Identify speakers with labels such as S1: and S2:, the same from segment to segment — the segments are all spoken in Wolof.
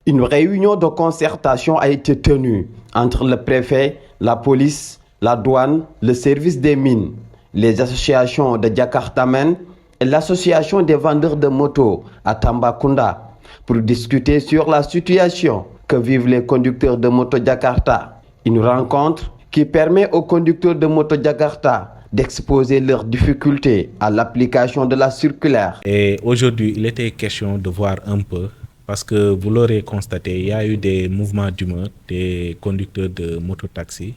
S1: Une réunion de concertation a été tenue entre le préfet, la police, la douane, le service des mines, les associations de Jakartamen et l'association des vendeurs de motos à Tambacounda pour discuter sur la situation que vivent les conducteurs de moto Jakarta. Une rencontre qui permet aux conducteurs de moto Jakarta d'exposer leurs difficultés à l'application de la circulaire.
S2: Et aujourd'hui, il était question de voir un peu, parce que vous l'aurez constaté, il y a eu des mouvements d'humeur des conducteurs de mototaxi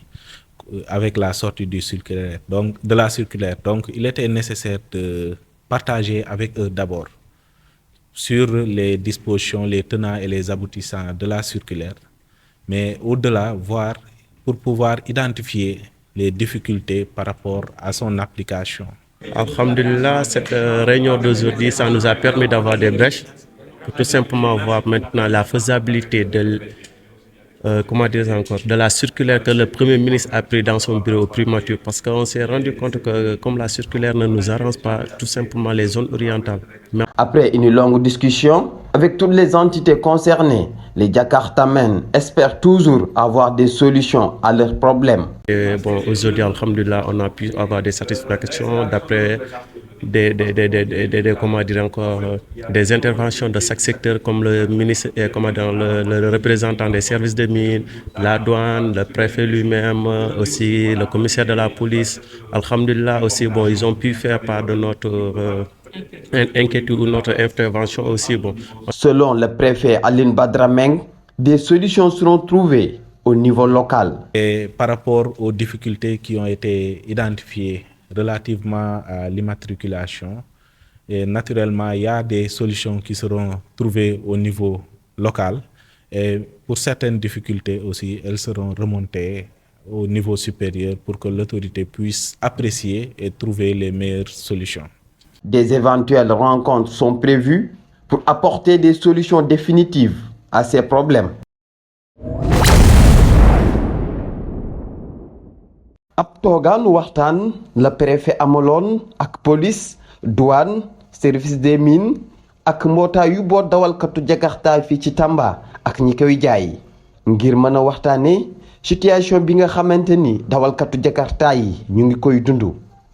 S2: avec la sortie du circulaire, de la circulaire. Donc, il était nécessaire de partager avec eux d'abord sur les dispositions, les tenants et les aboutissants de la circulaire, mais au-delà, voir pour pouvoir identifier les difficultés par rapport à son application.
S3: Alhamdulillah, cette réunion d'aujourd'hui, ça nous a permis d'avoir des brèches pour tout simplement voir maintenant la faisabilité de la circulaire que le Premier ministre a pris dans son bureau primature, parce qu'on s'est rendu compte que comme la circulaire ne nous arrange pas tout simplement les zones orientales.
S1: Après une longue discussion avec toutes les entités concernées, les Jakartamen espèrent toujours avoir des solutions à leurs problèmes.
S3: Et bon, aujourd'hui, alhamdulillah, on a pu avoir des satisfactions d'après des interventions de chaque secteur, comme le ministre et le représentant des services de mines, la douane, le préfet lui-même, aussi le commissaire de la police. Alhamdulillah aussi, bon, ils ont pu faire part de notre inquiétude ou notre intervention aussi. Bon.
S1: Selon le préfet Aline Badrameng, des solutions seront trouvées au niveau local.
S2: Et par rapport aux difficultés qui ont été identifiées relativement à l'immatriculation, et naturellement, il y a des solutions qui seront trouvées au niveau local. Et pour certaines difficultés aussi, elles seront remontées au niveau supérieur pour que l'autorité puisse apprécier et trouver les meilleures solutions.
S1: Des éventuelles rencontres sont prévues pour apporter des solutions définitives à ces problèmes. ab toogaanu waxtaan la préfet amaloon ak police douane service des mines ak mbootaayu boo dawalkatu Jakarta fii ci Tamba ak ñi koy jaay ngir mën a waxtaanee situation bi nga xamante ni dawalkatu Jakarta yi ñu ngi koy dund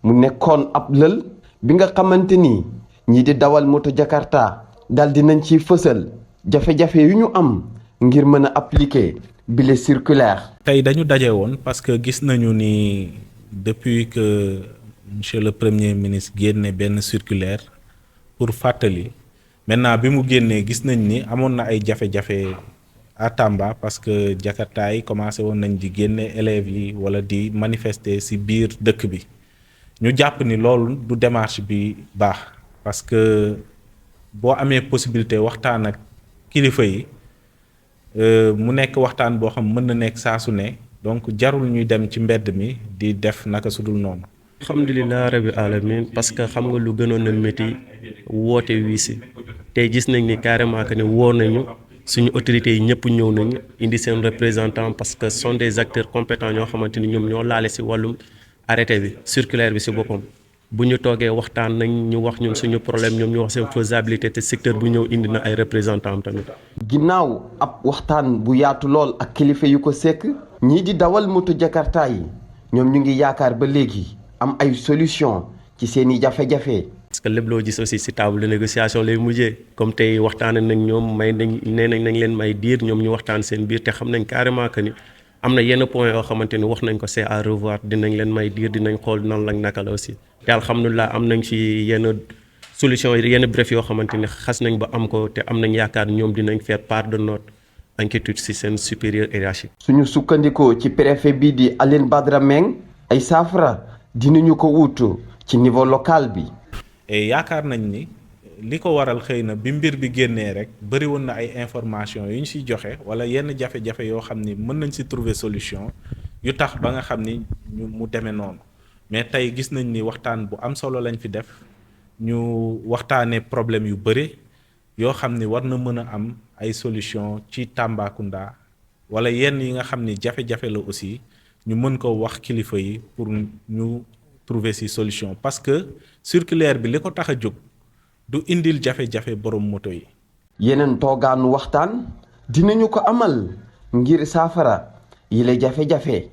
S1: mu nekkoon ab lël bi nga xamante ni ñii di dawal moto Jakarta dal dinañ ci fësal jafe-jafe yu ñu am ngir mën a appliquer bile circulaire.
S2: tey dañu daje woon parce que gis nañu ni depuis que monsieur le premier ministre génne benn circulaire pour fàttali maintenant bi mu génnee gis nañ ni amoon na ay jafe-jafe à Tamba parce que Jakarta yi commencé woon nañ di génne élèves yi wala di manifester ci biir dëkk bi ñu jàpp ni loolu du démarche bi baax parce que boo amee possibilité waxtaan ak kilifa yi mu nekk waxtaan boo xam mën na nekk saa su ne donc jarul ñuy dem ci mbedd mi di def naka su dul noonu.
S3: alhamdulilah rabbi alamin parce que xam nga lu gënoon a métti woote wii si tey gis nañ ni carrément que ne woo nañu suñu autorités yi ñëpp ñëw nañu indi seen représentant parce que sont des acteurs compétents ñoo xamante ni ñoom ñoo laale si wàllum arrêté bi circulaire bi si boppam. bu ñu toogee waxtaan nañ ñu wax ñun suñu problème ñoom ñu wax seen faisabilité te secteur bu ñëw indi na ay représentants tamit.
S1: ginnaaw ab waxtaan bu yaatu lool ak kilifa yu ko sekk ñii di dawal moto Jakarta yi ñoom ñu ngi yaakaar ba léegi am ay solution ci seeni jafe-jafe.
S3: parce que lépp loo gis aussi si table de négociation lay mujjee comme tey waxtaan nañ ñoom nee nañ leen may diir ñoom ñu waxtaan seen biir te xam nañ carrément que ni am na yenn point yoo xamante ni wax nañ ko c'est à revoir dinañ leen may diir dinañ xool nan lañ naka la aussi. te alhamdulilah am nañ ci yenn solution yenn bref yoo xamante ni xas nañ ba am ko te am nañ yaakaar ñoom dinañ faire part de notre inquiétude ci seen supérieur hiérarchique.
S1: suñu sukkandikoo ci préfet bii di Aline Badara Meng ay saafara dinañu ko wuutu ci niveau local bi.
S2: et yaakaar nañ ni li ko waral xëy na bi mbir bi génnee rek bëri woon na ay information yu ñu siy joxe wala yenn jafe-jafe yoo xam ni mën nañ si trouver solution yu tax ba nga xam ni mu demee noonu. mais tey gis nañ ni waxtaan bu am solo lañ fi def ñu waxtaanee problème yu bëri yoo xam ni war na mën a am ay solution ci Tambacounda wala yenn yi nga xam ni jafe-jafe la aussi ñu mën ko wax kilifa yi pour ñu trouver ci solution parce que circulaire bi li ko tax a jóg du indil jafe-jafe borom moto yi.
S1: yeneen toogaanu waxtaan dinañu ko amal ngir saafara yile jafe-jafe.